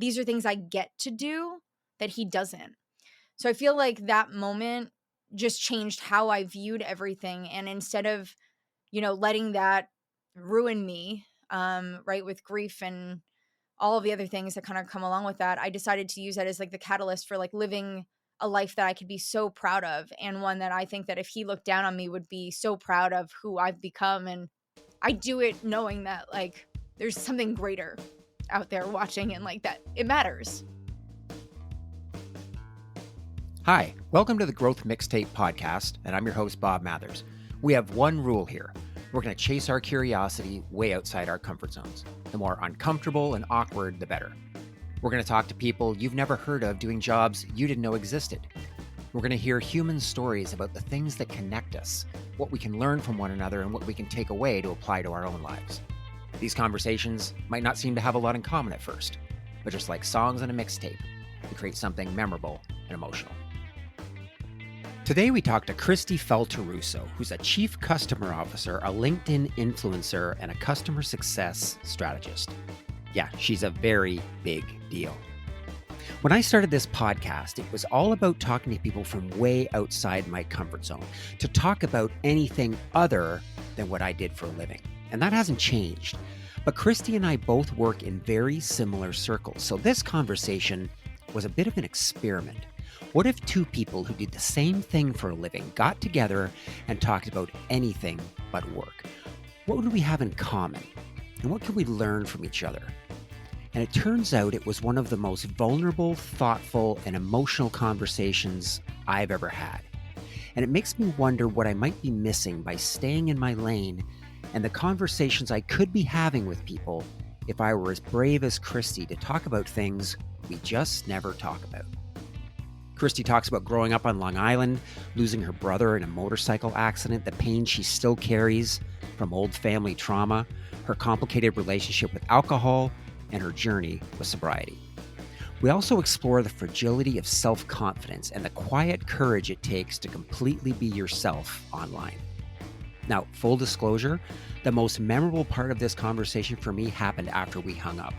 these are things I get to do that he doesn't. So I feel like that moment just changed how I viewed everything. And instead of, letting that ruin me, right, with grief and all of the other things that kind of come along with that, I decided to use that as like the catalyst for like living a life that I could be so proud of, and one that I think that if he looked down on me would be so proud of who I've become. And I do it knowing that like there's something greater out there watching, and like that it matters. Hi, welcome to the Growth Mixtape Podcast, and I'm your host, Bob Mathers. We have one rule here. We're going to chase our curiosity way outside our comfort zones. The more uncomfortable and awkward, the better. We're going to talk to people you've never heard of doing jobs you didn't know existed. We're going to hear human stories about the things that connect us, what we can learn from one another, and what we can take away to apply to our own lives. These conversations might not seem to have a lot in common at first, but just like songs on a mixtape, they create something memorable and emotional. Today we talk to Kristi Felteruso, who's a Chief Customer Officer, a LinkedIn influencer, and a customer success strategist. Yeah, she's a very big deal. When I started this podcast, it was all about talking to people from way outside my comfort zone, to talk about anything other than what I did for a living. And that hasn't changed. But Kristi and I both work in very similar circles, so this conversation was a bit of an experiment. What if two people who did the same thing for a living got together and talked about anything but work? What would we have in common? And what could we learn from each other? And it turns out it was one of the most vulnerable, thoughtful, and emotional conversations I've ever had. And it makes me wonder what I might be missing by staying in my lane, and the conversations I could be having with people if I were as brave as Kristi to talk about things we just never talk about. Kristi talks about growing up on Long Island, losing her brother in a motorcycle accident, the pain she still carries from old family trauma, her complicated relationship with alcohol, and her journey with sobriety. We also explore the fragility of self-confidence and the quiet courage it takes to completely be yourself online. Now, full disclosure, the most memorable part of this conversation for me happened after we hung up.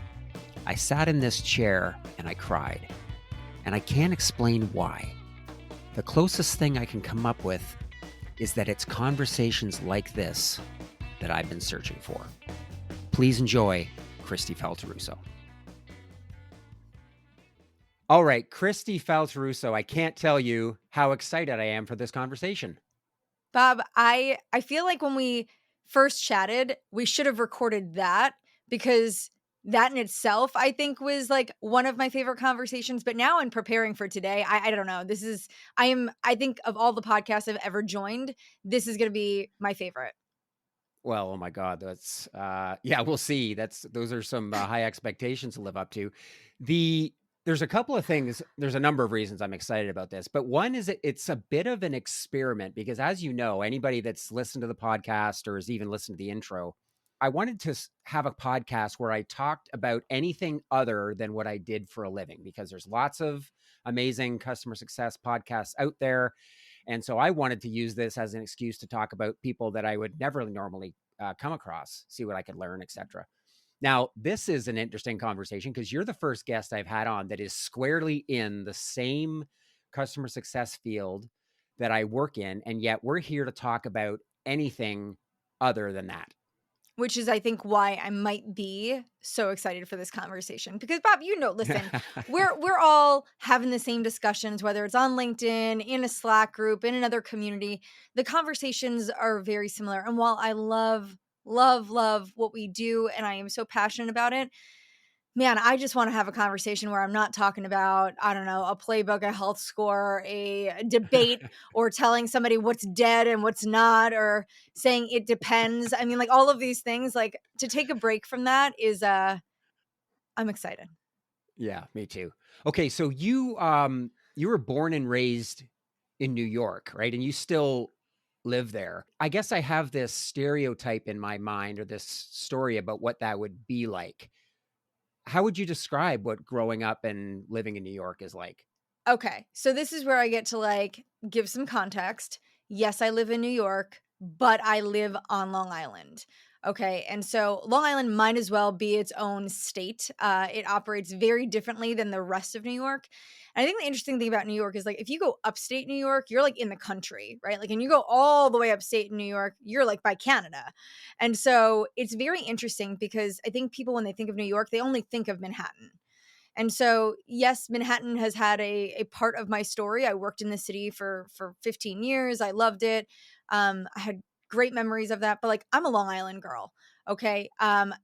I sat in this chair and I cried. And I can't explain why. The closest thing I can come up with is that it's conversations like this that I've been searching for. Please enjoy Kristi Felteruso. All right, Kristi Felteruso, I can't tell you how excited I am for this conversation. Bob, I feel like when we first chatted, we should have recorded that, because that in itself, I think, was like one of my favorite conversations. But now in preparing for today, I don't know. I think of all the podcasts I've ever joined, this is going to be my favorite. Well, oh my God, that's, we'll see. Those are some high expectations to live up to. There's a couple of things, there's a number of reasons I'm excited about this, but one is it's a bit of an experiment because, as you know, anybody that's listened to the podcast or has even listened to the intro, I wanted to have a podcast where I talked about anything other than what I did for a living, because there's lots of amazing customer success podcasts out there. And so I wanted to use this as an excuse to talk about people that I would never normally come across, see what I could learn, etc. Now, this is an interesting conversation because you're the first guest I've had on that is squarely in the same customer success field that I work in. And yet we're here to talk about anything other than that. Which is, I think, why I might be so excited for this conversation. Because, Bob, listen, we're all having the same discussions, whether it's on LinkedIn, in a Slack group, in another community. The conversations are very similar. And while I love what we do, and I am so passionate about it, man, I just want to have a conversation where I'm not talking about, I don't know, a playbook, a health score, a debate, or telling somebody what's dead and what's not, or saying it depends. I mean, like all of these things, like to take a break from that is, I'm excited. Yeah, me too. Okay. So you were born and raised in New York, right? And you still live there. I guess I have this stereotype in my mind, or this story about what that would be like. How would you describe what growing up and living in New York is like? Okay. So this is where I get to like give some context. Yes, I live in New York, but I live on Long Island. Okay. And so Long Island might as well be its own state. It operates very differently than the rest of New York. And I think the interesting thing about New York is like if you go upstate New York, you're like in the country, right? Like, and you go all the way upstate in New York, you're like by Canada. And so it's very interesting because I think people, when they think of New York, they only think of Manhattan. And so, yes, Manhattan has had a part of my story. I worked in the city for 15 years. I loved it. I had great memories of that. But like, I'm a Long Island girl, okay?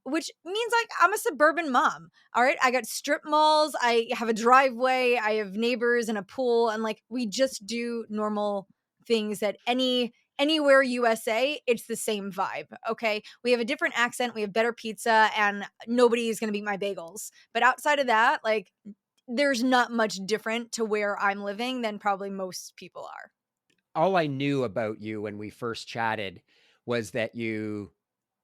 Which means like I'm a suburban mom. All right, I got strip malls. I have a driveway. I have neighbors and a pool, and like we just do normal things that anywhere USA, it's the same vibe. Okay. We have a different accent. We have better pizza, and nobody is going to beat my bagels. But outside of that, like, there's not much different to where I'm living than probably most people are. All I knew about you when we first chatted was that you're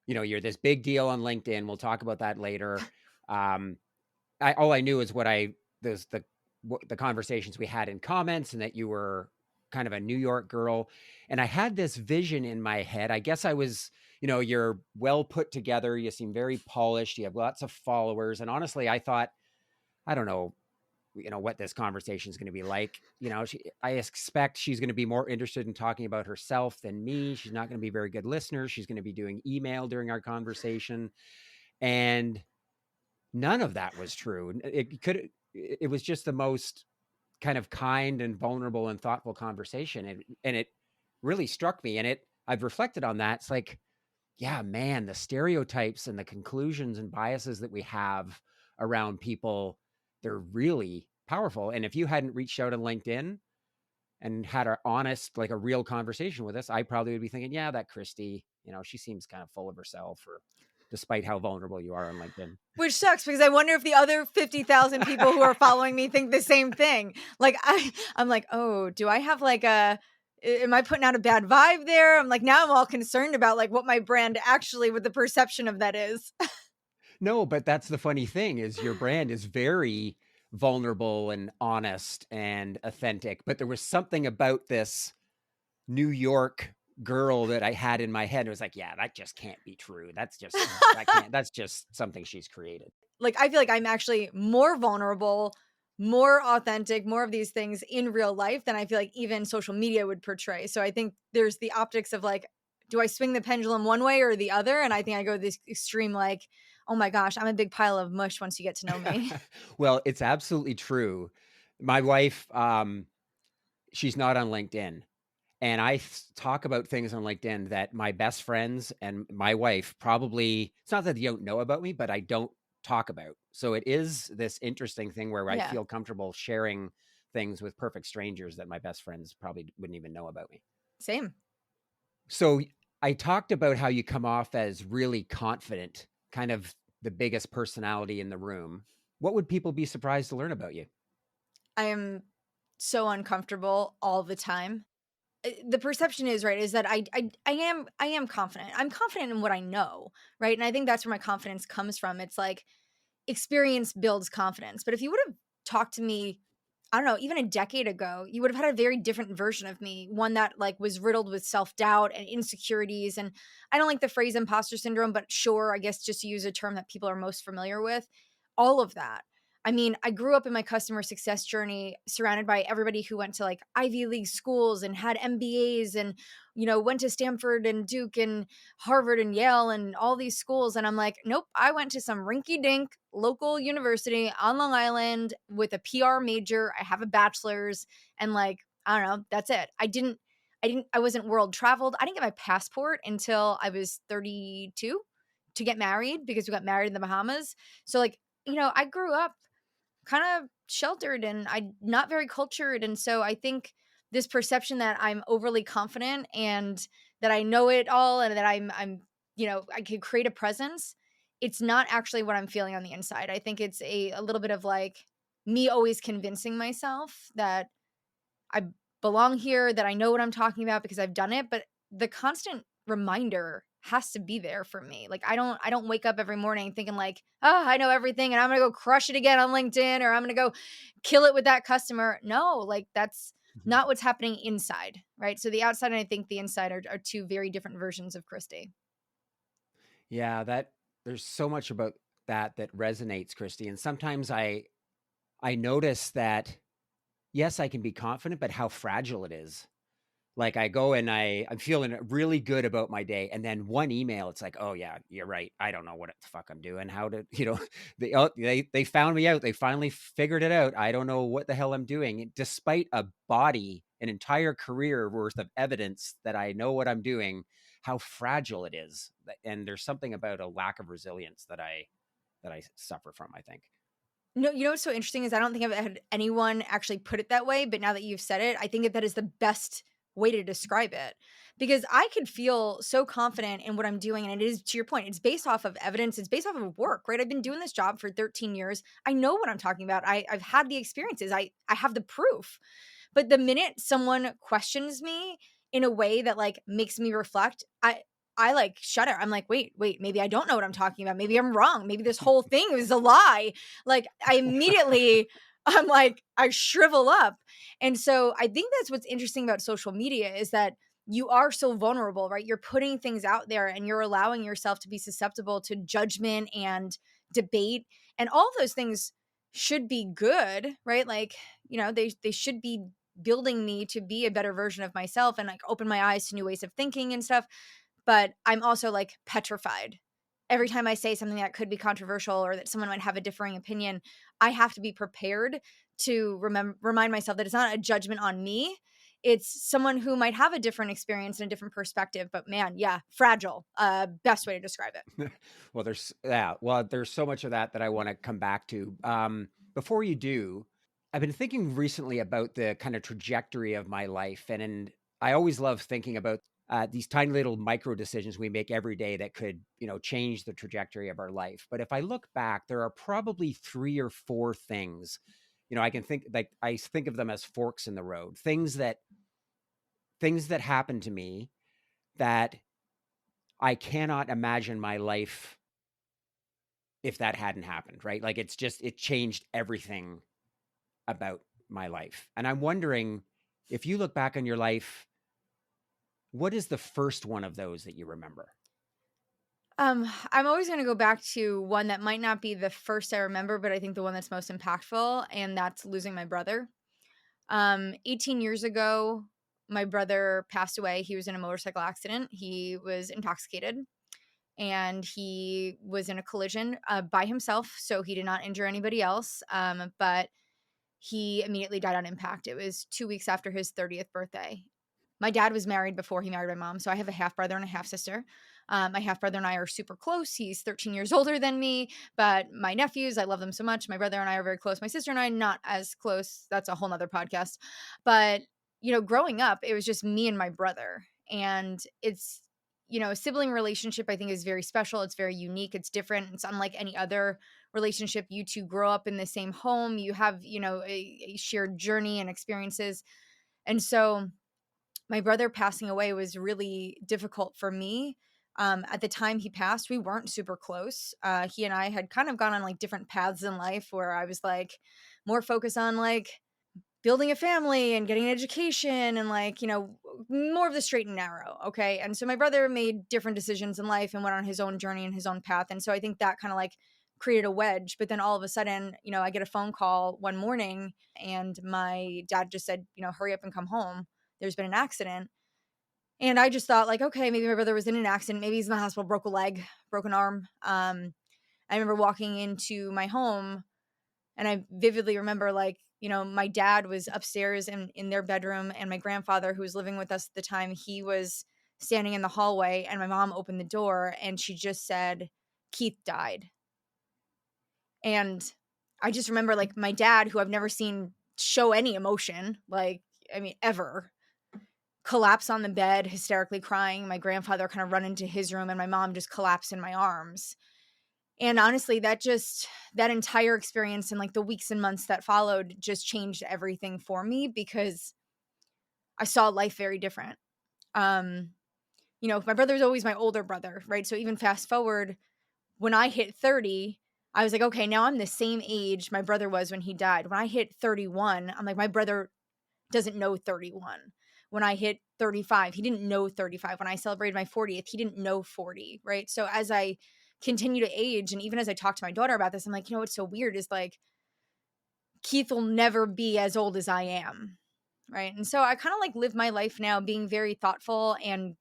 this big deal on LinkedIn. We'll talk about that later. Um, all I knew is the conversations we had in comments, and that you were kind of a New York girl. And I had this vision in my head. I guess I was, you're well put together. You seem very polished. You have lots of followers. And honestly, I thought, I don't know, what this conversation is going to be like. I expect she's going to be more interested in talking about herself than me. She's not going to be a very good listener. She's going to be doing email during our conversation. And none of that was true. It was just the most kind of kind and vulnerable and thoughtful conversation. And it really struck me. And I've reflected on that. It's like, yeah, man, the stereotypes and the conclusions and biases that we have around people, they're really powerful. And if you hadn't reached out on LinkedIn and had an honest, like a real conversation with us, I probably would be thinking, yeah, that Kristi, she seems kind of full of herself, or despite how vulnerable you are on LinkedIn. Which sucks because I wonder if the other 50,000 people who are following me think the same thing. Like I'm like, oh, do I have like am I putting out a bad vibe there? I'm like, now I'm all concerned about like what my brand actually, what the perception of that is. No, but that's the funny thing, is your brand is very vulnerable and honest and authentic. But there was something about this New York girl that I had in my head. It was like, yeah, that just can't be true. That's just something she's created. Like, I feel like I'm actually more vulnerable, more authentic, more of these things in real life than I feel like even social media would portray. So I think there's the optics of like, do I swing the pendulum one way or the other? And I think I go this extreme, like, oh my gosh, I'm a big pile of mush once you get to know me. Well, it's absolutely true. My wife, she's not on LinkedIn. And I talk about things on LinkedIn that my best friends and my wife probably, it's not that they don't know about me, but I don't talk about. So it is this interesting thing where I Yeah, feel comfortable sharing things with perfect strangers that my best friends probably wouldn't even know about me. same. So I talked about how you come off as really confident, kind of the biggest personality in the room. What would people be surprised to learn about you? I am so uncomfortable all the time. The perception is right is that I am confident. I'm confident in what I know, right? And I think that's where my confidence comes from. It's like experience builds confidence. But if you would have talked to me, I don't know, even a decade ago, you would have had a very different version of me, one that like was riddled with self-doubt and insecurities. And I don't like the phrase imposter syndrome, but sure, I guess just to use a term that people are most familiar with, all of that. I mean, I grew up in my customer success journey surrounded by everybody who went to like Ivy League schools and had MBAs and, went to Stanford and Duke and Harvard and Yale and all these schools. And I'm like, nope, I went to some rinky dink local university on Long Island with a PR major. I have a bachelor's, and like, I don't know, that's it. I wasn't world traveled. I didn't get my passport until I was 32 to get married because we got married in the Bahamas. So like, I grew up kind of sheltered and I not very cultured. And so I think this perception that I'm overly confident and that I know it all and that I'm I could create a presence, it's not actually what I'm feeling on the inside. I think it's a little bit of like me always convincing myself that I belong here, that I know what I'm talking about because I've done it, but the constant reminder has to be there for me. Like I don't wake up every morning thinking like, "Oh, I know everything and I'm going to go crush it again on LinkedIn or I'm going to go kill it with that customer." No, like that's Mhm. not what's happening inside, right? So the outside and I think the inside are two very different versions of Kristi. Yeah, that there's so much about that resonates, Kristi. And sometimes I notice that yes, I can be confident, but how fragile it is. Like I go and I'm feeling really good about my day, and then one email, it's like, oh yeah, you're right. I don't know what the fuck I'm doing. How to, they found me out. They finally figured it out. I don't know what the hell I'm doing, despite an entire career worth of evidence that I know what I'm doing. How fragile it is, and there's something about a lack of resilience that I suffer from, I think. No, you know what's so interesting is I don't think I've had anyone actually put it that way, but now that you've said it, I think that is the best way to describe it. Because I could feel so confident in what I'm doing, and it is, to your point, it's based off of evidence, it's based off of work, right? I've been doing this job for 13 years. I know what I'm talking about. I've had the experiences. I have the proof. But the minute someone questions me in a way that like makes me reflect, I like shudder. I'm like, wait, maybe I don't know what I'm talking about. Maybe I'm wrong. Maybe this whole thing is a lie. Like I immediately I'm like, I shrivel up. And so I think that's what's interesting about social media is that you are so vulnerable, right? You're putting things out there and you're allowing yourself to be susceptible to judgment and debate. And all of those things should be good, right? Like, they should be building me to be a better version of myself and like open my eyes to new ways of thinking and stuff. But I'm also like petrified. Every time I say something that could be controversial or that someone might have a differing opinion, I have to be prepared to remind myself that it's not a judgment on me. It's someone who might have a different experience and a different perspective, but man, yeah, fragile. Best way to describe it. There's so much of that I want to come back to. Before you do, I've been thinking recently about the kind of trajectory of my life, and I always love thinking about these tiny little micro decisions we make every day that could, change the trajectory of our life. But if I look back, there are probably 3 or 4 things. I can think like I think of them as forks in the road, things that happened to me that I cannot imagine my life if that hadn't happened, right? Like it changed everything about my life. And I'm wondering if you look back on your life, what is the first one of those that you remember? I'm always going to go back to one that might not be the first I remember, but I think the one that's most impactful, and that's losing my brother. 18 years ago, my brother passed away. He was in a motorcycle accident. He was intoxicated and he was in a collision by himself. So he did not injure anybody else. But he immediately died on impact. It was 2 weeks after his 30th birthday. My dad was married before he married my mom. So I have a half brother and a half sister. My half brother and I are super close. He's 13 years older than me, but my nephews, I love them so much. My brother and I are very close. My sister and I, not as close. That's a whole nother podcast. But, growing up, it was just me and my brother. And it's, a sibling relationship, I think, is very special. It's very unique. It's different. It's unlike any other relationship. You two grow up in the same home. You have, a shared journey and experiences. And so my brother passing away was really difficult for me. At the time he passed, we weren't super close. He and I had kind of gone on like different paths in life where I was like more focused on like building a family and getting an education and like, more of the straight and narrow. Okay. And so my brother made different decisions in life and went on his own journey and his own path. And so I think that kind of like created a wedge. But then all of a sudden, I get a phone call one morning and my dad just said, hurry up and come home. There's been an accident. And I just thought like, okay, maybe my brother was in an accident. Maybe he's in the hospital, broke a leg, broken arm. I remember walking into my home and I vividly remember like, my dad was upstairs in their bedroom and my grandfather who was living with us at the time, he was standing in the hallway and my mom opened the door and she just said, Keith died. And I just remember like my dad, who I've never seen show any emotion, like, I mean, ever, collapse on the bed, hysterically crying. My grandfather kind of run into his room and my mom just collapsed in my arms. And honestly, that entire experience and like the weeks and months that followed just changed everything for me because I saw life very different. My brother's always my older brother, right? So even fast forward, when I hit 30, I was like, okay, now I'm the same age my brother was when he died. When I hit 31, I'm like, my brother doesn't know 31. when I hit 35. He didn't know 35. When I celebrated my 40th, he didn't know 40, right? So as I continue to age, and even as I talk to my daughter about this, I'm like, what's so weird is like, Keith will never be as old as I am, right? And so I kind of like live my life now being very thoughtful and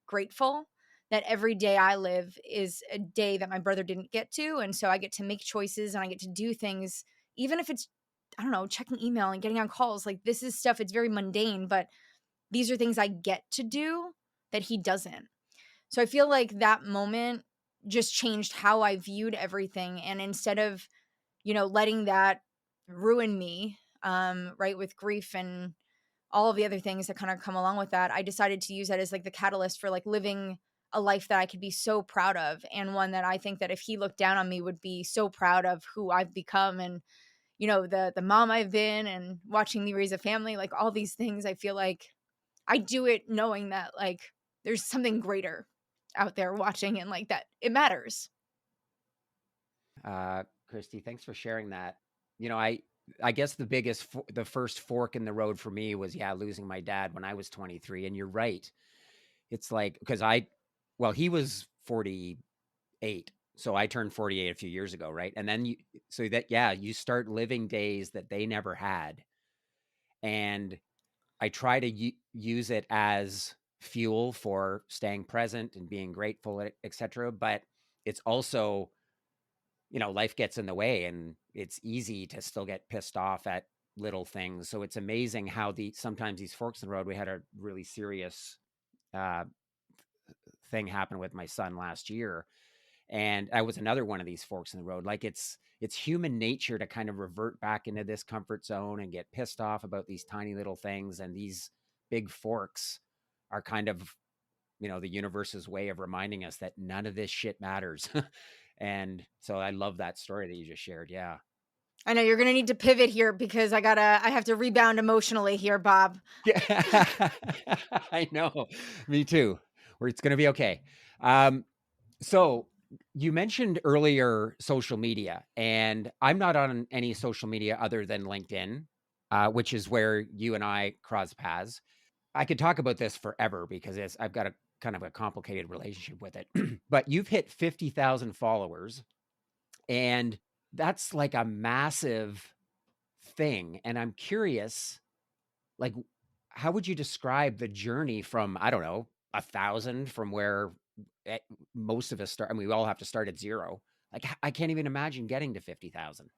grateful that every day I live is a day that my brother didn't get to. And so I get to make choices and I get to do things, even if it's, I don't know, checking email and getting on calls. Like this is stuff, it's very mundane, but these are things I get to do that he doesn't. So I feel like that moment just changed how I viewed everything. And instead of, letting that ruin me, right, with grief and all of the other things that kind of come along with that, I decided to use that as like the catalyst for like living a life that I could be so proud of, and one that I think that if he looked down on me would be so proud of who I've become, and the mom I've been, and watching me raise a family, like all these things. I feel like I do it knowing that like there's something greater out there watching, and like that it matters. Kristi, thanks for sharing that. I guess the first fork in the road for me was, losing my dad when I was 23. And you're right. It's like, because he was 48. So I turned 48 a few years ago. Right. And then you start living days that they never had. And I try to use it as fuel for staying present and being grateful, etc. But it's also, life gets in the way, and it's easy to still get pissed off at little things. So it's amazing how sometimes these forks in the road. We had a really serious uh, thing happen with my son last year, and I was another one of these forks in the road. Like it's human nature to kind of revert back into this comfort zone and get pissed off about these tiny little things, and these big forks are kind of, the universe's way of reminding us that none of this shit matters. And so I love that story that you just shared. Yeah. I know you're going to need to pivot here because I have to rebound emotionally here, Bob. Yeah. I know. Me too. It's going to be okay. So you mentioned earlier social media, and I'm not on any social media other than LinkedIn, which is where you and I cross paths. I could talk about this forever because I've got a kind of a complicated relationship with it. But you've hit 50,000 followers, and that's like a massive thing. And I'm curious, like, how would you describe the journey from, I don't know, 1,000, from where most of us start? I mean, we all have to start at zero. Like, I can't even imagine getting to 50,000.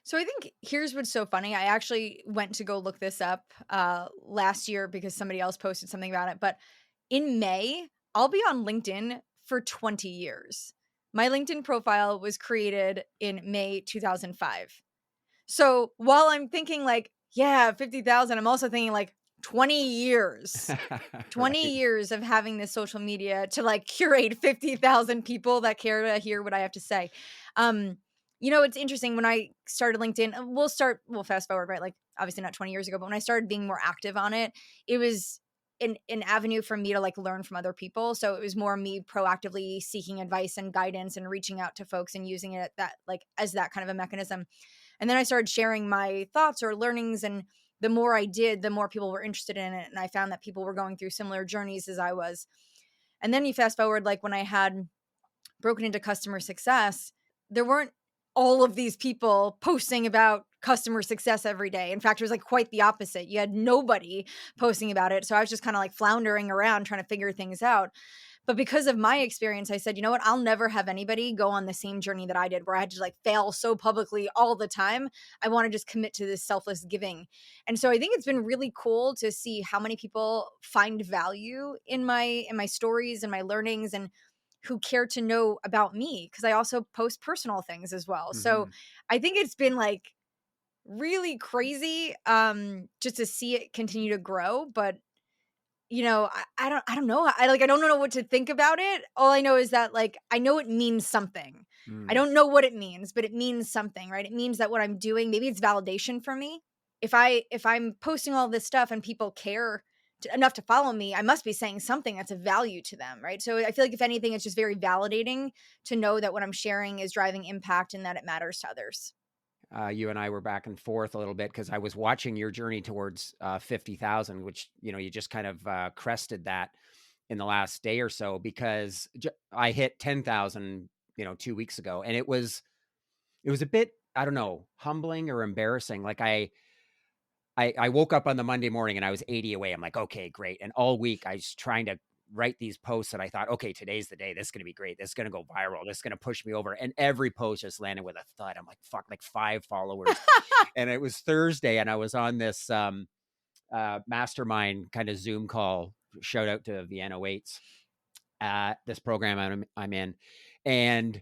So I think here's what's so funny. I actually went to go look this up last year because somebody else posted something about it. But in May, I'll be on LinkedIn for 20 years. My LinkedIn profile was created in May 2005. So while I'm thinking like, yeah, 50,000, I'm also thinking like 20 years. 20 Right. years of having this social media to like curate 50,000 people that care to hear what I have to say. It's interesting when I started LinkedIn, we'll fast forward, right? Like obviously not 20 years ago, but when I started being more active on it, it was an avenue for me to like learn from other people. So it was more me proactively seeking advice and guidance and reaching out to folks and using it as that kind of a mechanism. And then I started sharing my thoughts or learnings, and the more I did, the more people were interested in it. And I found that people were going through similar journeys as I was. And then you fast forward, like when I had broken into customer success, there weren't all of these people posting about customer success every day. In fact, it was like quite the opposite. You had nobody posting about it. So I was just kind of like floundering around trying to figure things out. But because of my experience, I said, you know what? I'll never have anybody go on the same journey that I did, where I had to like fail so publicly all the time. I want to just commit to this selfless giving. And so I think it's been really cool to see how many people find value in my stories and my learnings, and who care to know about me, because I also post personal things as well. So Mhm. I think it's been like really crazy just to see it continue to grow. But I don't know. I don't know what to think about it. All I know is that like I know it means something. I Mm. don't know what it means, but it means something, right? It means that what I'm doing, maybe it's validation for me. If I'm posting all this stuff and people care enough to follow me, I must be saying something that's of value to them, right? So I feel like if anything, it's just very validating to know that what I'm sharing is driving impact and that it matters to others. You and I were back and forth a little bit because I was watching your journey towards 50,000, which, you just kind of crested that in the last day or so because I hit 10,000, 2 weeks ago. And it was a bit, I don't know, humbling or embarrassing. Like I woke up on the Monday morning and I was 80 away. I'm like, okay, great. And all week I was trying to write these posts that I thought, okay, today's the day. This is going to be great. This is going to go viral. This is going to push me over. And every post just landed with a thud. I'm like, fuck, like 5 followers. And it was Thursday and I was on this mastermind kind of Zoom call. Shout out to Vienna Waits, this program I'm in. And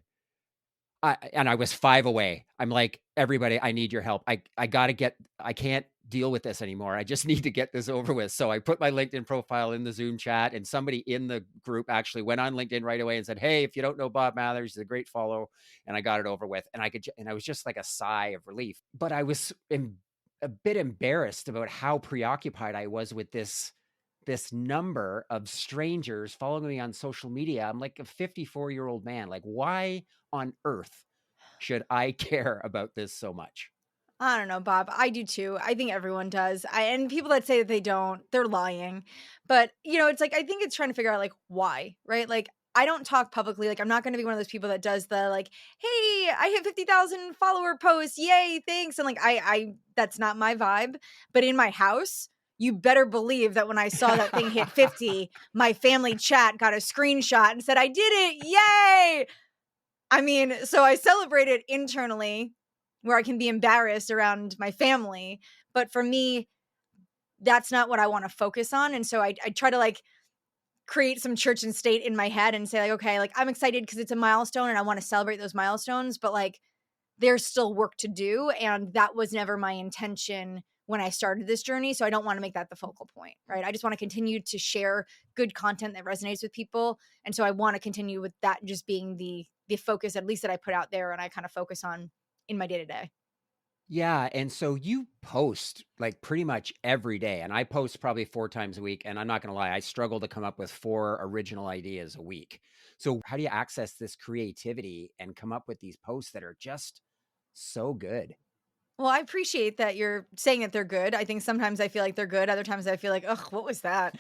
I was 5 away. I'm like, everybody, I need your help. I can't deal with this anymore. I just need to get this over with. So I put my LinkedIn profile in the Zoom chat and somebody in the group actually went on LinkedIn right away and said, hey, if you don't know Bob Mathers, he's a great follow. And I got it over with. And I was just like a sigh of relief, but I was a bit embarrassed about how preoccupied I was with this number of strangers following me on social media. I'm like a 54-year-old man. Like, why on earth should I care about this so much? I don't know, Bob. I do too. I think everyone does. And people that say that they don't, they're lying. But, it's like, I think it's trying to figure out like why, right? Like, I don't talk publicly. Like, I'm not going to be one of those people that does the like, hey, I hit 50,000 follower posts. Yay, thanks. And like, that's not my vibe. But in my house, you better believe that when I saw that thing hit 50, my family chat got a screenshot and said, I did it. Yay. I mean, so I celebrate it internally where I can be embarrassed around my family. But for me, that's not what I want to focus on. And so I try to like create some church and state in my head and say like, okay, like I'm excited because it's a milestone and I want to celebrate those milestones, but like there's still work to do. And that was never my intention when I started this journey. So I don't want to make that the focal point, right? I just want to continue to share good content that resonates with people. And so I want to continue with that just being the focus, at least that I put out there and I kind of focus on in my day to day. Yeah, and so you post like pretty much every day, and I post probably 4 times a week, and I'm not gonna lie, I struggle to come up with 4 original ideas a week. So how do you access this creativity and come up with these posts that are just so good? Well, I appreciate that you're saying that they're good. I think sometimes I feel like they're good. Other times I feel like, ugh, what was that?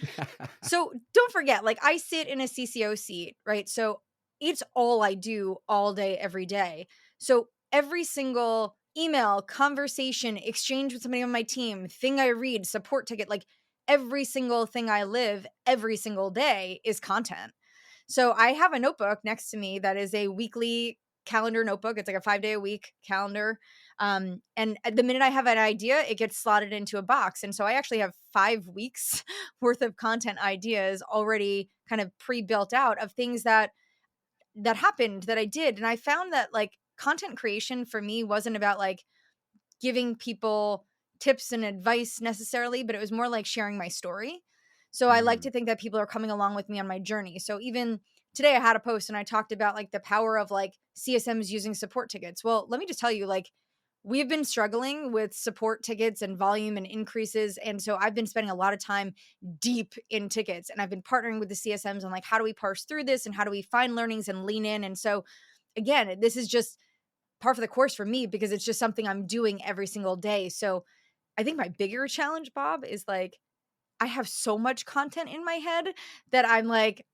So don't forget, like I sit in a CCO seat, right? So it's all I do all day, every day. So every single email, conversation, exchange with somebody on my team, thing I read, support ticket, like every single thing I live every single day is content. So I have a notebook next to me that is a weekly calendar notebook. It's like a 5-day a week calendar. And at the minute I have an idea, it gets slotted into a box. And so I actually have 5 weeks worth of content ideas already kind of pre-built out of things that happened that I did. And I found that like content creation for me wasn't about like giving people tips and advice necessarily, but it was more like sharing my story. So I like Mm. to think that people are coming along with me on my journey. So even today I had a post and I talked about like the power of like CSMs using support tickets. Well, let me just tell you, like we've been struggling with support tickets and volume and increases. And so I've been spending a lot of time deep in tickets and I've been partnering with the CSMs on like, how do we parse through this and how do we find learnings and lean in? And so again, this is just par for the course for me because it's just something I'm doing every single day. So I think my bigger challenge, Bob, is like I have so much content in my head that I'm like,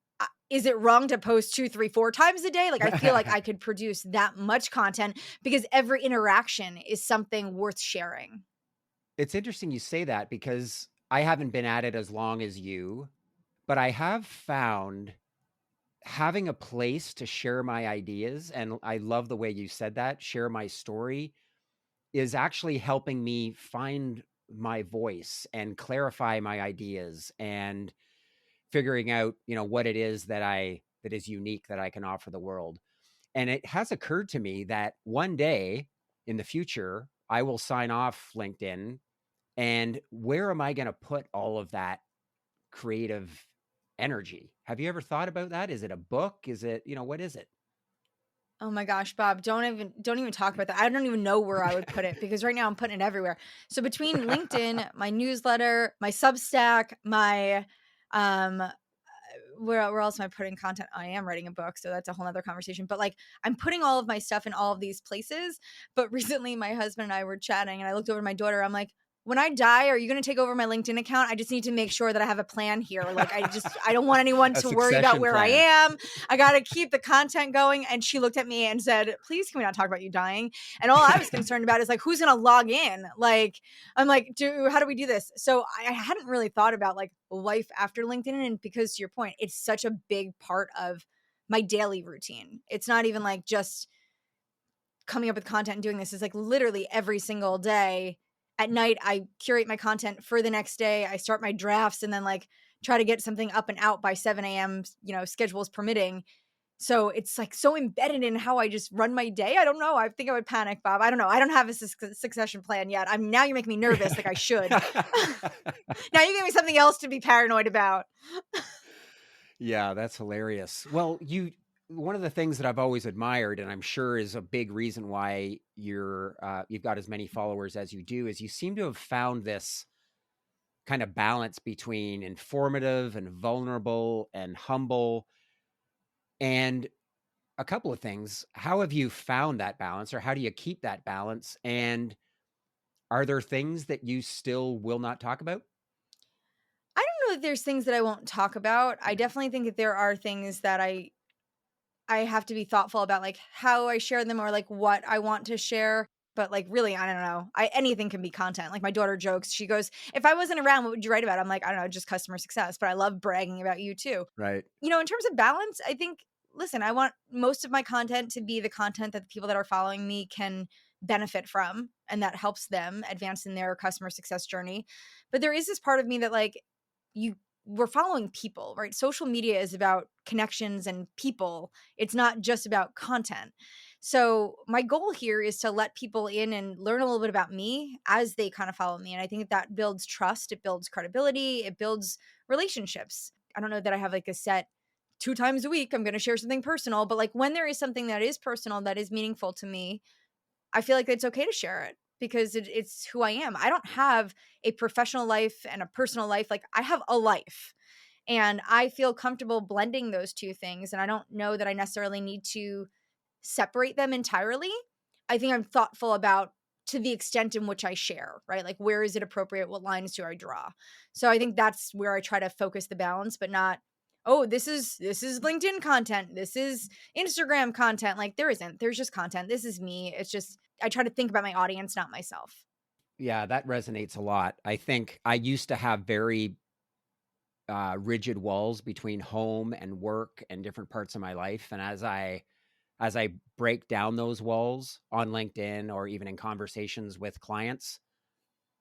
is it wrong to post 2, 3, 4 times a day? Like I feel like I could produce that much content because every interaction is something worth sharing. It's interesting you say that because I haven't been at it as long as you, but I have found having a place to share my ideas, and I love the way you said that, share my story, is actually helping me find my voice and clarify my ideas and figuring out, what it is that is unique that I can offer the world. And it has occurred to me that one day in the future, I will sign off LinkedIn. And where am I going to put all of that creative energy? Have you ever thought about that? Is it a book? Is it, what is it? Oh my gosh, Bob, don't even talk about that. I don't even know where I would put it because right now I'm putting it everywhere. So between LinkedIn, my newsletter, my Substack, my um where else am I putting content? I am writing a book, so that's a whole other conversation. But like, I'm putting all of my stuff in all of these places. But recently, my husband and I were chatting, and I looked over at my daughter. I'm like, when I die, are you going to take over my LinkedIn account? I just need to make sure that I have a plan here. Like, I don't want anyone A to worry about succession where I plan. am. I got to keep the content going. And she looked at me and said, please, can we not talk about you dying? And all I was concerned about is like, who's going to log in? Like, I'm like, how do we do this? So I hadn't really thought about like life after LinkedIn. And because to your point, it's such a big part of my daily routine. It's not even like just coming up with content and doing this. Is like literally every single day at night, I curate my content for the next day. I start my drafts and then like try to get something up and out by 7 a.m., schedules permitting. So it's like so embedded in how I just run my day. I don't know. I think I would panic, Bob. I don't know. I don't have a succession plan yet. Now you're making me nervous. Like I should. Now you give me something else to be paranoid about. Yeah, that's hilarious. Well, one of the things that I've always admired, and I'm sure is a big reason why you've got as many followers as you do, is you seem to have found this kind of balance between informative and vulnerable and humble. And a couple of things. How have you found that balance, or how do you keep that balance? And are there things that you still will not talk about? I don't know if there's things that I won't talk about. I definitely think that there are things that I have to be thoughtful about, like how I share them or like what I want to share. But like really, I don't know. Anything can be content. Like my daughter jokes. She goes, "If I wasn't around, what would you write about?" I'm like, I don't know, just customer success. But I love bragging about you too. Right. In terms of balance, I think, listen, I want most of my content to be the content that the people that are following me can benefit from and that helps them advance in their customer success journey. But there is this part of me that like you we're following people, right? Social media is about connections and people. It's not just about content. So my goal here is to let people in and learn a little bit about me as they kind of follow me. And I think that builds trust, it builds credibility, it builds relationships. I don't know that I have like a set 2 times a week I'm going to share something personal, but like when there is something that is personal that is meaningful to me, I feel like it's okay to share it because it's who I am. I don't have a professional life and a personal life. Like I have a life and I feel comfortable blending those two things. And I don't know that I necessarily need to separate them entirely. I think I'm thoughtful about to the extent in which I share, right? Like where is it appropriate? What lines do I draw? So I think that's where I try to focus the balance, but not, oh, this is LinkedIn content. This is Instagram content. Like there isn't. There's just content. This is me. It's just I try to think about my audience, not myself. Yeah, that resonates a lot. I think I used to have very rigid walls between home and work and different parts of my life. And as I break down those walls on LinkedIn or even in conversations with clients,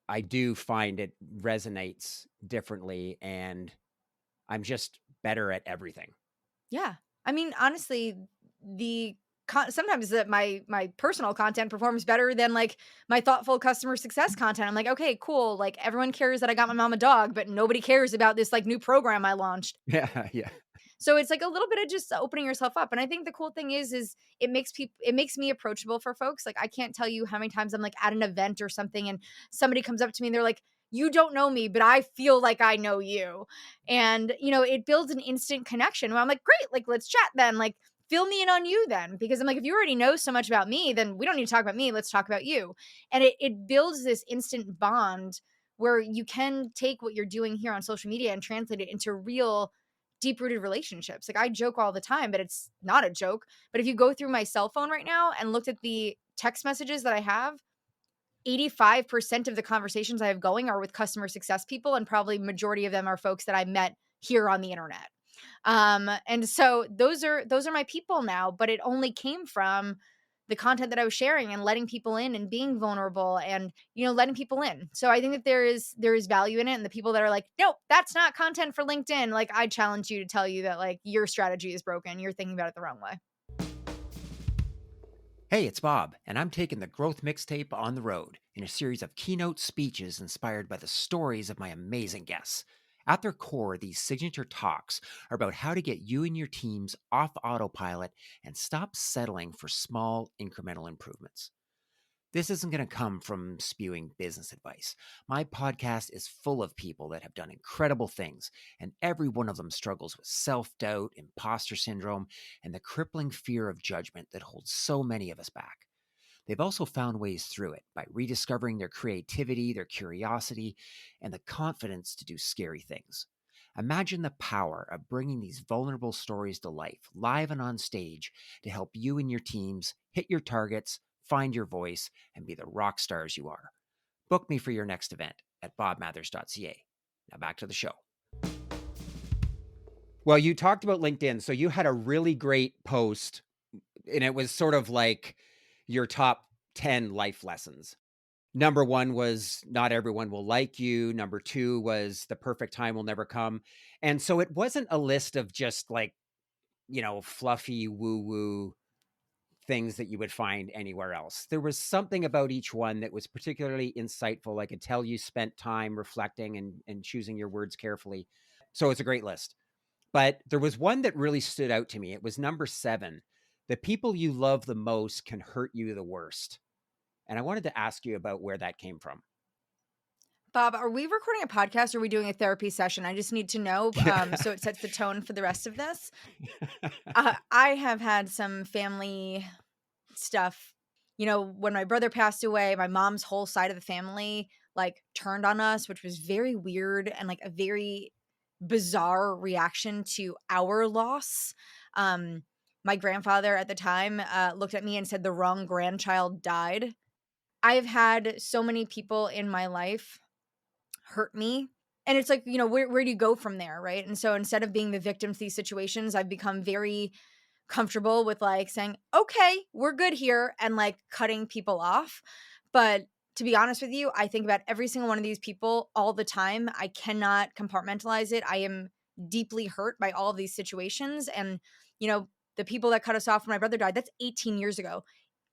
I do find it resonates differently, and I'm just better at everything. Yeah. I mean, honestly, the sometimes that my personal content performs better than like my thoughtful customer success content. I'm like, okay, cool. Like everyone cares that I got my mom a dog, but nobody cares about this like new program I launched. Yeah, yeah. So it's like a little bit of just opening yourself up. And I think the cool thing is it makes me approachable for folks. Like I can't tell you how many times I'm like at an event or something and somebody comes up to me and they're like, you don't know me, but I feel like I know you. And it builds an instant connection. Where I'm like, great, like let's chat then. Like fill me in on you then. Because I'm like, if you already know so much about me, then we don't need to talk about me. Let's talk about you. And it builds this instant bond where you can take what you're doing here on social media and translate it into real deep rooted relationships. Like I joke all the time, but it's not a joke. But if you go through my cell phone right now and looked at the text messages that I have, 85% of the conversations I have going are with customer success people. And probably majority of them are folks that I met here on the internet. And so those are my people now, but it only came from the content that I was sharing and letting people in and being vulnerable and letting people in. So I think that there is value in it. And the people that are like, nope, that's not content for LinkedIn. Like I challenge you to tell you that like your strategy is broken. You're thinking about it the wrong way. Hey, it's Bob, and I'm taking the Growth Mixtape on the road in a series of keynote speeches inspired by the stories of my amazing guests. At their core, these signature talks are about how to get you and your teams off autopilot and stop settling for small incremental improvements. This isn't going to come from spewing business advice. My podcast is full of people that have done incredible things, and every one of them struggles with self-doubt, imposter syndrome, and the crippling fear of judgment that holds so many of us back. They've also found ways through it by rediscovering their creativity, their curiosity, and the confidence to do scary things. Imagine the power of bringing these vulnerable stories to life, live and on stage, to help you and your teams hit your targets, find your voice, and be the rock stars you are. Book me for your next event at bobmathers.ca. Now back to the show. Well, you talked about LinkedIn. So you had a really great post, and it was sort of like your top 10 life lessons. Number one was not everyone will like you. Number two was the perfect time will never come. And so it wasn't a list of just like, fluffy woo woo things that you would find anywhere else. There was something about each one that was particularly insightful. I could tell you spent time reflecting and choosing your words carefully. So it's a great list. But there was one that really stood out to me. It was number 7. The people you love the most can hurt you the worst. And I wanted to ask you about where that came from. Bob, are we recording a podcast or are we doing a therapy session? I just need to know so it sets the tone for the rest of this. I have had some family stuff. When my brother passed away, my mom's whole side of the family like turned on us, which was very weird and like a very bizarre reaction to our loss. My grandfather at the time looked at me and said the wrong grandchild died. I've had so many people in my life hurt me. And it's like, where do you go from there, right? And so instead of being the victim to these situations, I've become very comfortable with like saying, okay, we're good here, and like cutting people off. But to be honest with you, I think about every single one of these people all the time. I cannot compartmentalize it. I am deeply hurt by all of these situations. And, the people that cut us off when my brother died, that's 18 years ago.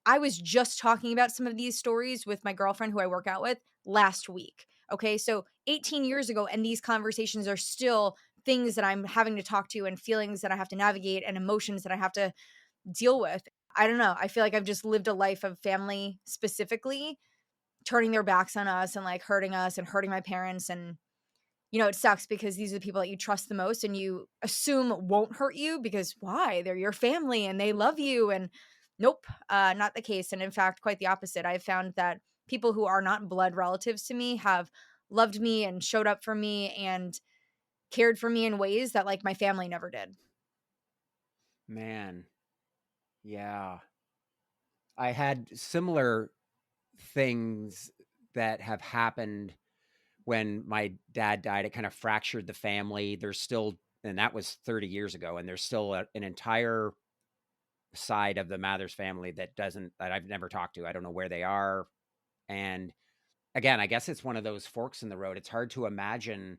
I was just talking about some of these stories with my girlfriend who I work out with last week. Okay. So 18 years ago, and these conversations are still things that I'm having to talk to and feelings that I have to navigate and emotions that I have to deal with. I don't know. I feel like I've just lived a life of family specifically turning their backs on us and like hurting us and hurting my parents. And, it sucks because these are the people that you trust the most and you assume won't hurt you because why? They're your family and they love you. And nope, not the case. And in fact, quite the opposite. I've found that people who are not blood relatives to me have loved me and showed up for me and cared for me in ways that like my family never did. Man, yeah. I had similar things that have happened when my dad died. It kind of fractured the family. There's still, and that was 30 years ago, and there's still an entire side of the Mathers family that I've never talked to. I don't know where they are. And again, I guess it's one of those forks in the road. It's hard to imagine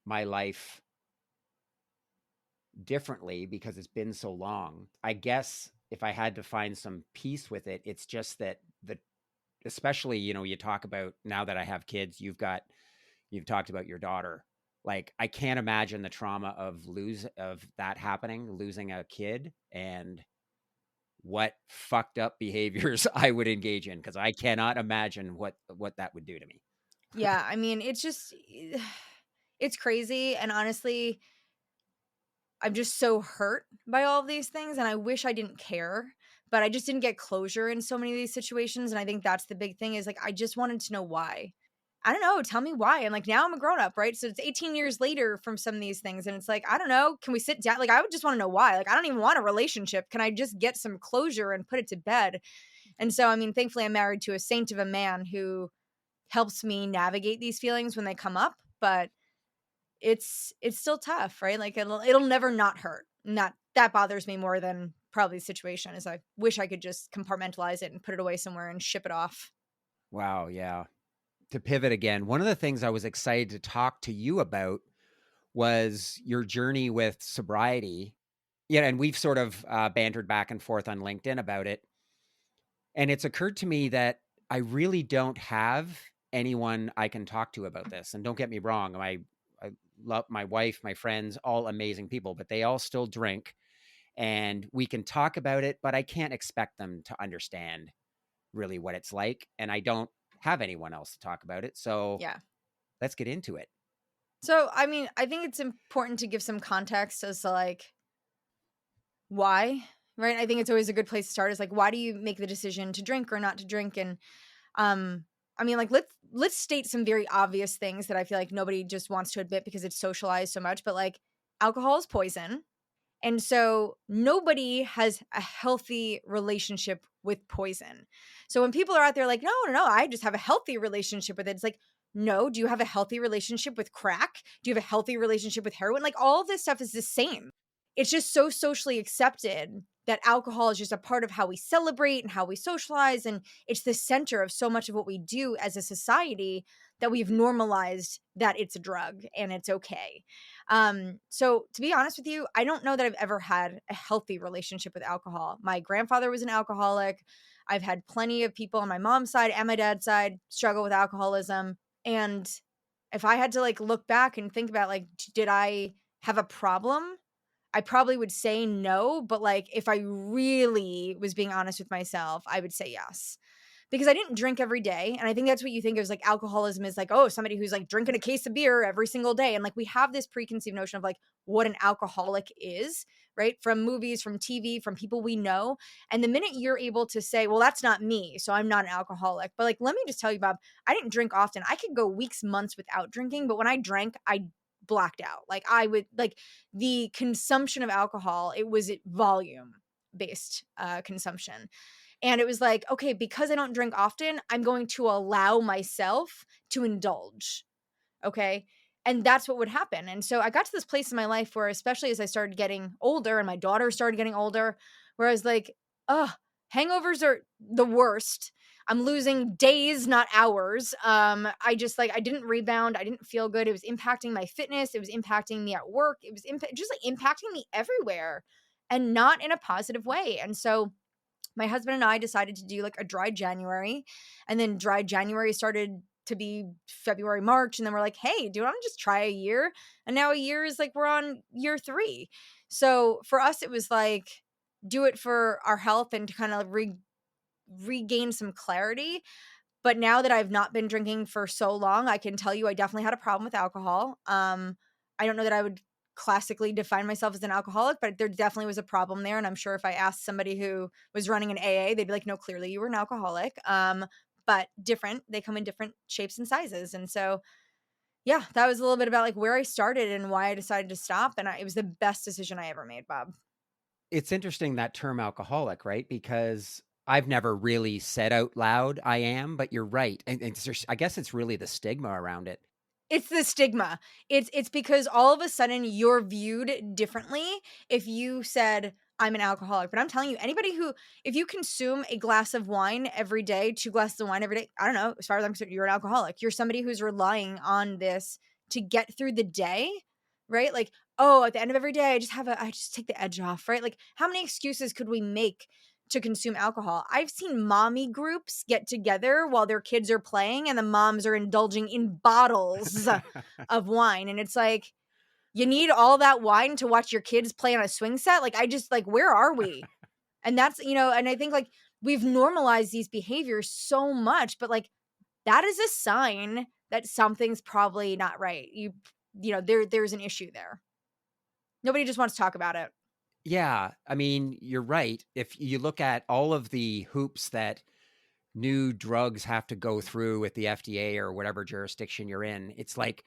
my life differently because it's been so long. I guess if I had to find some peace with it, it's just that especially, you talk about now that I have kids, you've talked about your daughter. Like, I can't imagine the trauma of that happening, losing a kid, and what fucked up behaviors I would engage in, because I cannot imagine what that would do to me. Yeah, I mean, it's crazy. And honestly, I'm just so hurt by all of these things. And I wish I didn't care, but I just didn't get closure in so many of these situations. And I think that's the big thing is like, I just wanted to know why. I don't know. Tell me why. And like, now I'm a grown up, right? So it's 18 years later from some of these things. And it's like, I don't know. Can we sit down? Like, I would just want to know why. Like, I don't even want a relationship. Can I just get some closure and put it to bed? And so, I mean, thankfully, I'm married to a saint of a man who helps me navigate these feelings when they come up. But it's still tough, right? Like it'll never not hurt. Not that bothers me more than probably the situation is I wish I could just compartmentalize it and put it away somewhere and ship it off. Wow, yeah. To pivot again, one of the things I was excited to talk to you about was your journey with sobriety. Yeah, and we've sort of bantered back and forth on LinkedIn about it. And it's occurred to me that I really don't have anyone I can talk to about this. And don't get me wrong, I love my wife, my friends, all amazing people, but they all still drink. And we can talk about it, but I can't expect them to understand really what it's like, and I don't have anyone else to talk about it. So Yeah. let's get into it. So, I mean, I think it's important to give some context as to like why, right? I think it's always a good place to start is like, why do you make the decision to drink or not to drink? And um, I mean, like let's state some very obvious things that I feel like nobody just wants to admit because it's socialized so much, but like alcohol is poison. And so nobody has a healthy relationship with poison. So when people are out there like, no, no, no, I just have a healthy relationship with it. It's like, no, do you have a healthy relationship with crack? Do you have a healthy relationship with heroin? Like all of this stuff is the same. It's just so socially accepted that alcohol is just a part of how we celebrate and how we socialize. And it's the center of so much of what we do as a society that we've normalized that it's a drug and it's okay. So to be honest with you, I don't know that I've ever had a healthy relationship with alcohol. My grandfather was an alcoholic. I've had plenty of people on my mom's side and my dad's side struggle with alcoholism. And if I had to like look back and think about like, did I have a problem? I probably would say no, but like if I really was being honest with myself, I would say yes. Because I didn't drink every day. And I think that's what you think of as like alcoholism is like, oh, somebody who's like drinking a case of beer every single day. And like we have this preconceived notion of like what an alcoholic is, right? From movies, from TV, from people we know. And the minute you're able to say, well, that's not me, so I'm not an alcoholic. But like, let me just tell you, Bob, I didn't drink often. I could go weeks, months without drinking. But when I drank, I blacked out. Like I would like the consumption of alcohol, it was volume based consumption. And it was like, okay, because I don't drink often, I'm going to allow myself to indulge. Okay. And that's what would happen. And so I got to this place in my life where, especially as I started getting older and my daughter started getting older, where I was like, oh, hangovers are the worst. I'm losing days, not hours. I just like, I didn't rebound. I didn't feel good. It was impacting my fitness. It was impacting me at work. It was just like impacting me everywhere and not in a positive way. And so my husband and I decided to do like a dry January, and then dry January started to be February, March. And then we're like, hey, do you want to just try a year? And now a year is like, we're on year 3. So for us, it was like, do it for our health and to kind of regain some clarity. But now that I've not been drinking for so long, I can tell you I definitely had a problem with alcohol. I don't know that I would classically define myself as an alcoholic, but there definitely was a problem there. And I'm sure if I asked somebody who was running an AA, they'd be like, no, clearly you were an alcoholic. But different. They come in different shapes and sizes. And so, yeah, that was a little bit about like where I started and why I decided to stop. And it was the best decision I ever made, Bob. It's interesting that term alcoholic, right? Because I've never really said out loud I am, but you're right. And I guess it's really the stigma around it. It's the stigma. It's because all of a sudden you're viewed differently if you said, "I'm an alcoholic." But I'm telling you, anybody who if you consume a glass of wine every day, 2 glasses of wine every day, I don't know, as far as I'm concerned, you're an alcoholic. You're somebody who's relying on this to get through the day, right? Like, "Oh, at the end of every day, I just take the edge off," right? Like, how many excuses could we make to consume alcohol? I've seen mommy groups get together while their kids are playing and the moms are indulging in bottles of wine. And it's like, you need all that wine to watch your kids play on a swing set? Like, I just like, where are we? And that's, and I think like we've normalized these behaviors so much, but like that is a sign that something's probably not right. There's an issue there. Nobody just wants to talk about it. Yeah, I mean, you're right. If you look at all of the hoops that new drugs have to go through with the FDA or whatever jurisdiction you're in, it's like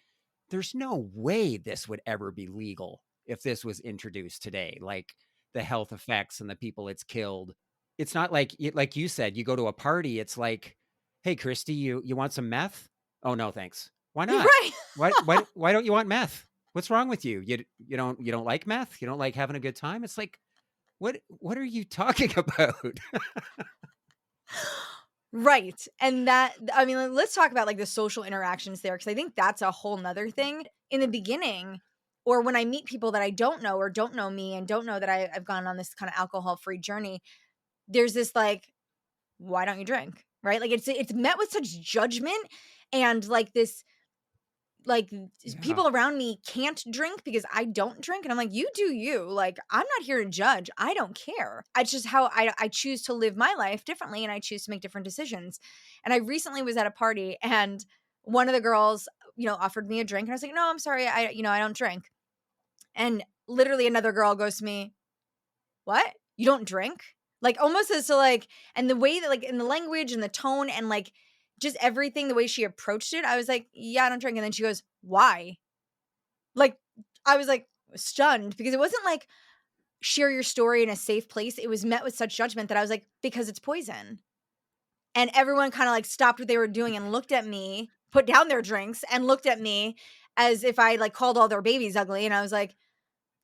there's no way this would ever be legal if this was introduced today. Like the health effects and the people it's killed. It's not like like you said, you go to a party, it's like, "Hey, Kristi, you want some meth?" "Oh, no, thanks." "Why not?" Right. Why don't you want meth? What's wrong with you? You don't like meth? You don't like having a good time?" It's like, what are you talking about? Right. And that, I mean, let's talk about like the social interactions there, because I think that's a whole nother thing. In the beginning, or when I meet people that I don't know or don't know me and don't know that I've gone on this kind of alcohol free journey, there's this like, why don't you drink? Right. Like it's met with such judgment and like like Yeah. people around me can't drink because I don't drink. And I'm like, you do you. Like, I'm not here to judge. I don't care. It's just how I choose to live my life differently and I choose to make different decisions. And I recently was at a party and one of the girls, offered me a drink. And I was like, no, I'm sorry. I don't drink. And literally another girl goes to me, what? You don't drink? Like almost as to like, and the way that like in the language and the tone and like just everything, the way she approached it, I was like, yeah, I don't drink. And then she goes, why? Like, I was like stunned because it wasn't like share your story in a safe place. It was met with such judgment that I was like, because it's poison. And everyone kind of like stopped what they were doing and looked at me, put down their drinks and looked at me as if I like called all their babies ugly. And I was like,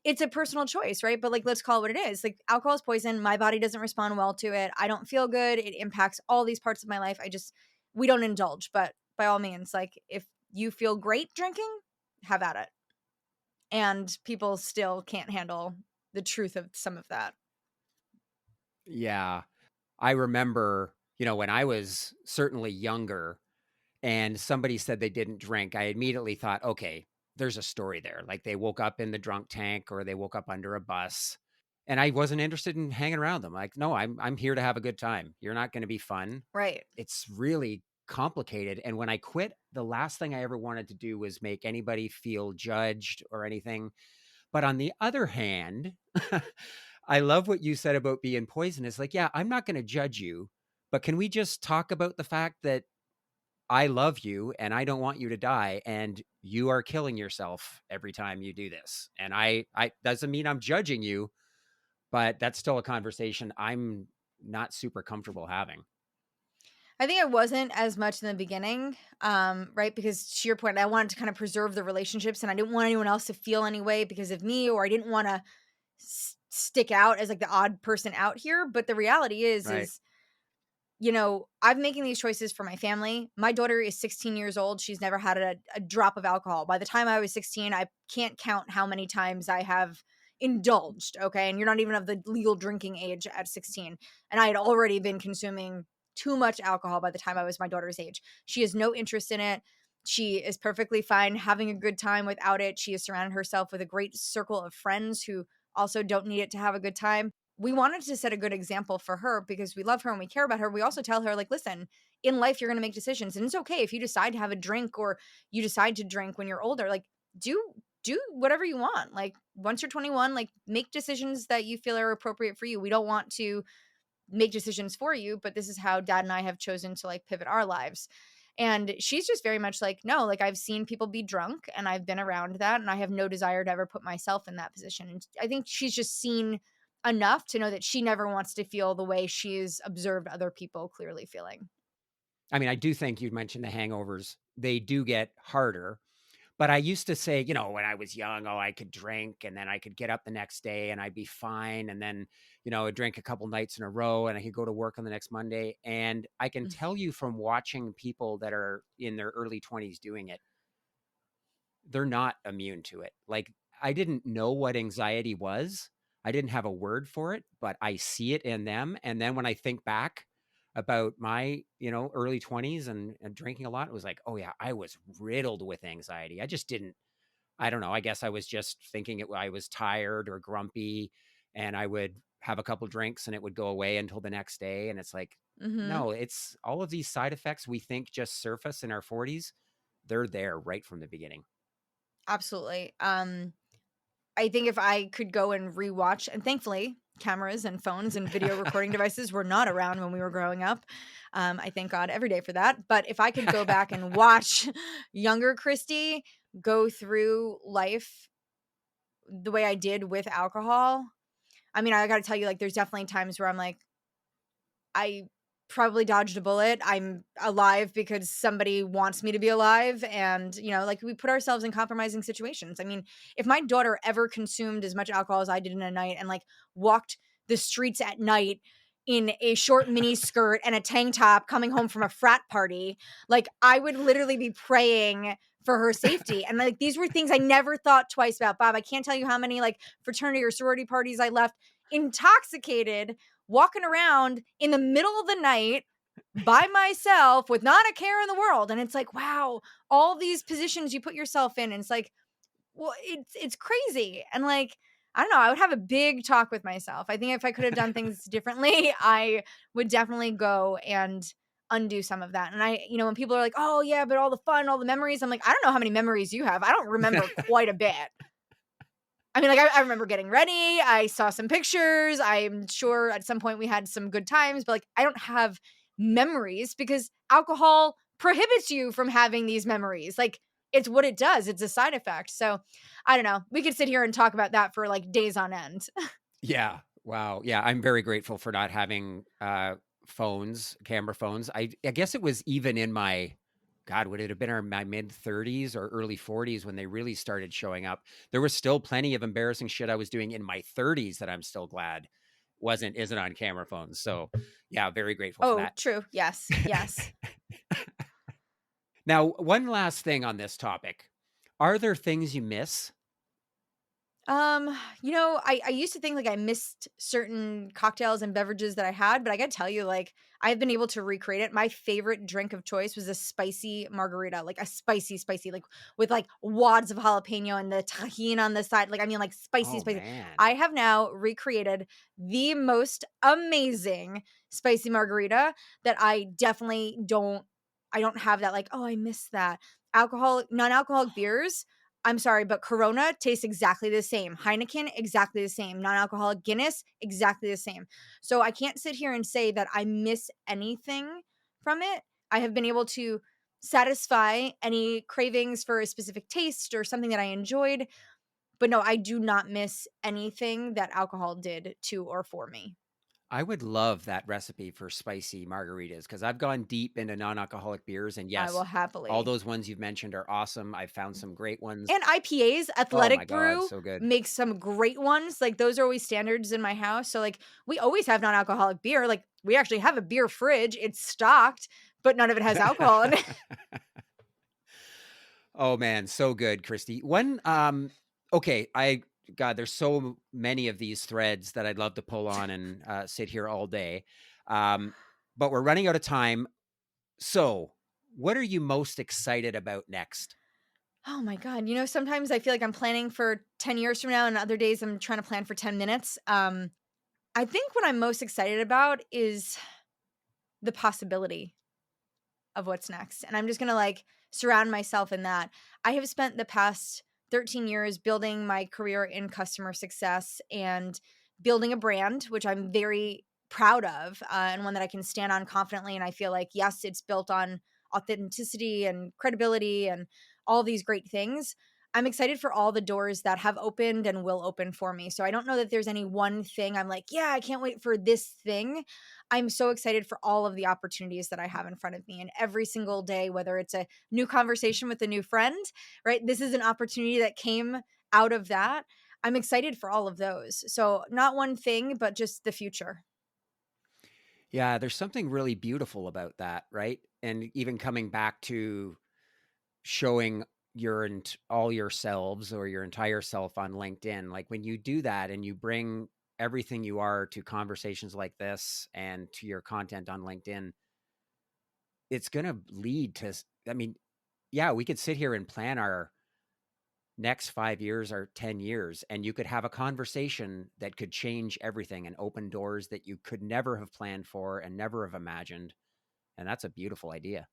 it's a personal choice, right? But like, let's call it what it is. Like, alcohol is poison. My body doesn't respond well to it. I don't feel good. It impacts all these parts of my life. We don't indulge. But by all means, like, if you feel great drinking, have at it. And people still can't handle the truth of some of that. Yeah. I remember, when I was certainly younger and somebody said they didn't drink, I immediately thought, okay, there's a story there. Like they woke up in the drunk tank or they woke up under a bus. And I wasn't interested in hanging around them. Like, no, I'm here to have a good time. You're not going to be fun. Right. It's really complicated. And when I quit, the last thing I ever wanted to do was make anybody feel judged or anything. But on the other hand, I love what you said about being poisonous. Like, yeah, I'm not going to judge you, but can we just talk about the fact that I love you and I don't want you to die and you are killing yourself every time you do this. And I doesn't mean I'm judging you, but that's still a conversation I'm not super comfortable having. I think I wasn't as much in the beginning, right? Because to your point, I wanted to kind of preserve the relationships and I didn't want anyone else to feel any way because of me, or I didn't want to stick out as like the odd person out here. But the reality is, Right. I'm making these choices for my family. My daughter is 16 years old. She's never had a drop of alcohol. By the time I was 16, I can't count how many times I have indulged. Okay. And you're not even of the legal drinking age at 16. And I had already been consuming too much alcohol by the time I was my daughter's age. She has no interest in it. She is perfectly fine having a good time without it. She has surrounded herself with a great circle of friends who also don't need it to have a good time. We wanted to set a good example for her because we love her and we care about her. We also tell her, like, listen, in life, you're going to make decisions. And it's okay if you decide to have a drink or you decide to drink when you're older. Like, do whatever you want. Like, once you're 21, like, make decisions that you feel are appropriate for you. We don't want to make decisions for you, but this is how dad and I have chosen to like pivot our lives. And she's just very much like, no, like I've seen people be drunk and I've been around that and I have no desire to ever put myself in that position. And I think she's just seen enough to know that she never wants to feel the way she's observed other people clearly feeling. I mean, I do think you mentioned the hangovers. They do get harder. But I used to say, when I was young, oh, I could drink and then I could get up the next day and I'd be fine. And then, I'd drink a couple nights in a row and I could go to work on the next Monday. And I can tell you from watching people that are in their early 20s doing it, they're not immune to it. Like I didn't know what anxiety was. I didn't have a word for it, but I see it in them. And then when I think back about my, early 20s and drinking a lot, it was like, oh yeah, I was riddled with anxiety. I just didn't, I don't know. I guess I was just thinking I was tired or grumpy and I would have a couple drinks and it would go away until the next day. And it's like, Mm-hmm. no, it's all of these side effects we think just surface in our 40s. They're there right from the beginning. Absolutely. I think if I could go and rewatch, and thankfully, cameras and phones and video recording devices were not around when we were growing up. I thank God every day for that. But if I could go back and watch younger Kristi go through life the way I did with alcohol, I mean, I got to tell you, like, there's definitely times where I'm like, I probably dodged a bullet. I'm alive because somebody wants me to be alive. And, like we put ourselves in compromising situations. I mean, if my daughter ever consumed as much alcohol as I did in a night and like walked the streets at night in a short mini skirt and a tank top coming home from a frat party, like I would literally be praying for her safety. And like these were things I never thought twice about. Bob, I can't tell you how many like fraternity or sorority parties I left intoxicated walking around in the middle of the night by myself with not a care in the world. And it's like, wow, all these positions you put yourself in. And it's like, well, it's crazy. And like, I don't know, I would have a big talk with myself. I think if I could have done things differently, I would definitely go and undo some of that. And when people are like, "Oh yeah, but all the fun, all the memories." I'm like, "I don't know how many memories you have. I don't remember quite a bit." I mean, like I remember getting ready. I saw some pictures. I'm sure at some point we had some good times, but like I don't have memories because alcohol prohibits you from having these memories. Like it's what it does. It's a side effect. So I don't know. We could sit here and talk about that for like days on end. Yeah. Wow. Yeah, I'm very grateful for not having, camera phones. I guess it was even in my God, would it have been my mid-30s or early 40s when they really started showing up? There was still plenty of embarrassing shit I was doing in my 30s that I'm still glad isn't on camera phones. So, yeah, very grateful for Oh, that. true. Yes. Yes. Now, one last thing on this topic. Are there things you miss? I used to think like I missed certain cocktails and beverages that I had, but I gotta tell you, like, I've been able to recreate it. My favorite drink of choice was a spicy margarita, like a spicy, like with like wads of jalapeno and the tahini on the side. Like, I mean, like spicy, Oh, spicy. man. I have now recreated the most amazing spicy margarita that I don't have that, like, oh, I miss that. Non-alcoholic beers, I'm sorry, but Corona tastes exactly the same. Heineken, exactly the same. Non-alcoholic Guinness, exactly the same. So I can't sit here and say that I miss anything from it. I have been able to satisfy any cravings for a specific taste or something that I enjoyed. But no, I do not miss anything that alcohol did to or for me. I would love that recipe for spicy margaritas because I've gone deep into non-alcoholic beers, and I will yes, all happily. those ones you've mentioned are awesome. I've found some great ones. And IPAs, Oh my Athletic god, Brew so good. makes some great ones. Like those are always standards in my house. So like we always have non-alcoholic beer. Like we actually have a beer fridge. It's stocked, but none of it has alcohol in it. Oh man, so good, Kristi. Okay, God, there's so many of these threads that I'd love to pull on and sit here all day. Um, but we're running out of time. So, what are you most excited about next? Oh my God. Sometimes I feel like I'm planning for 10 years from now, and other days I'm trying to plan for 10 minutes. I think what I'm most excited about is the possibility of what's next. And I'm just going to like surround myself in that. I have spent the past 13 years building my career in customer success and building a brand, which I'm very proud of, and one that I can stand on confidently. And I feel like, yes, it's built on authenticity and credibility and all these great things. I'm excited for all the doors that have opened and will open for me. So I don't know that there's any one thing I'm like, yeah, I can't wait for this thing. I'm so excited for all of the opportunities that I have in front of me. And every single day, whether it's a new conversation with a new friend, right? This is an opportunity that came out of that. I'm excited for all of those. So, not one thing, but just the future. Yeah, there's something really beautiful about that, right? And even coming back to showing all yourselves or your entire self on LinkedIn. Like when you do that and you bring everything you are to conversations like this and to your content on LinkedIn, it's going to lead to, I mean, yeah, we could sit here and plan our next 5 years or 10 years, and you could have a conversation that could change everything and open doors that you could never have planned for and never have imagined. And that's a beautiful idea.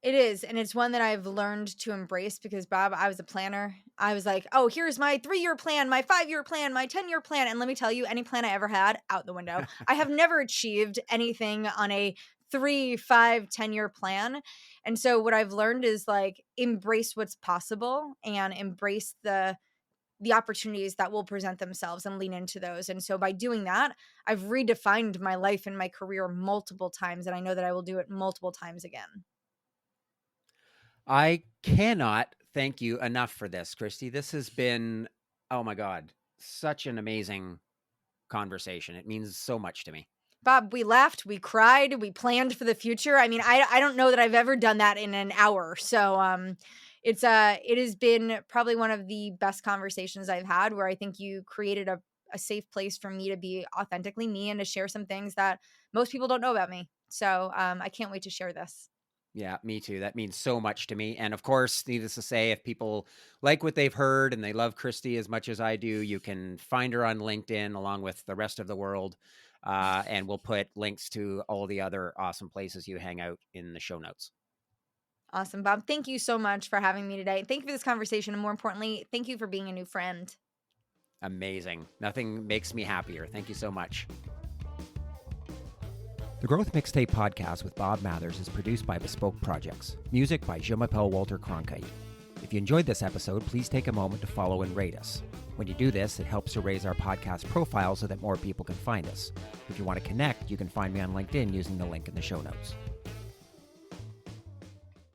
It is, and it's one that I've learned to embrace because, Bob, I was a planner. I was like, "Oh, here's my 3-year plan, my 5-year plan, my 10-year plan." And let me tell you, any plan I ever had, out the window. I have never achieved anything on a 3, 5, 10-year plan. And so what I've learned is like embrace what's possible and embrace the opportunities that will present themselves and lean into those. And so by doing that, I've redefined my life and my career multiple times, and I know that I will do it multiple times again. I cannot thank you enough for this, Kristi. This has been, oh my God, such an amazing conversation. It means so much to me. Bob, we laughed, we cried, we planned for the future. I mean, I don't know that I've ever done that in an hour. So it has been probably one of the best conversations I've had where I think you created a safe place for me to be authentically me and to share some things that most people don't know about me. So I can't wait to share this. Yeah, me too. That means so much to me. And of course, needless to say, if people like what they've heard and they love Kristi as much as I do, you can find her on LinkedIn along with the rest of the world. And we'll put links to all the other awesome places you hang out in the show notes. Awesome, Bob. Thank you so much for having me today. Thank you for this conversation. And more importantly, thank you for being a new friend. Amazing. Nothing makes me happier. Thank you so much. The Growth Mixtape podcast with Bob Mathers is produced by Bespoke Projects. Music by Je m'appelle Walter Cronkite. If you enjoyed this episode, please take a moment to follow and rate us. When you do this, it helps to raise our podcast profile so that more people can find us. If you want to connect, you can find me on LinkedIn using the link in the show notes.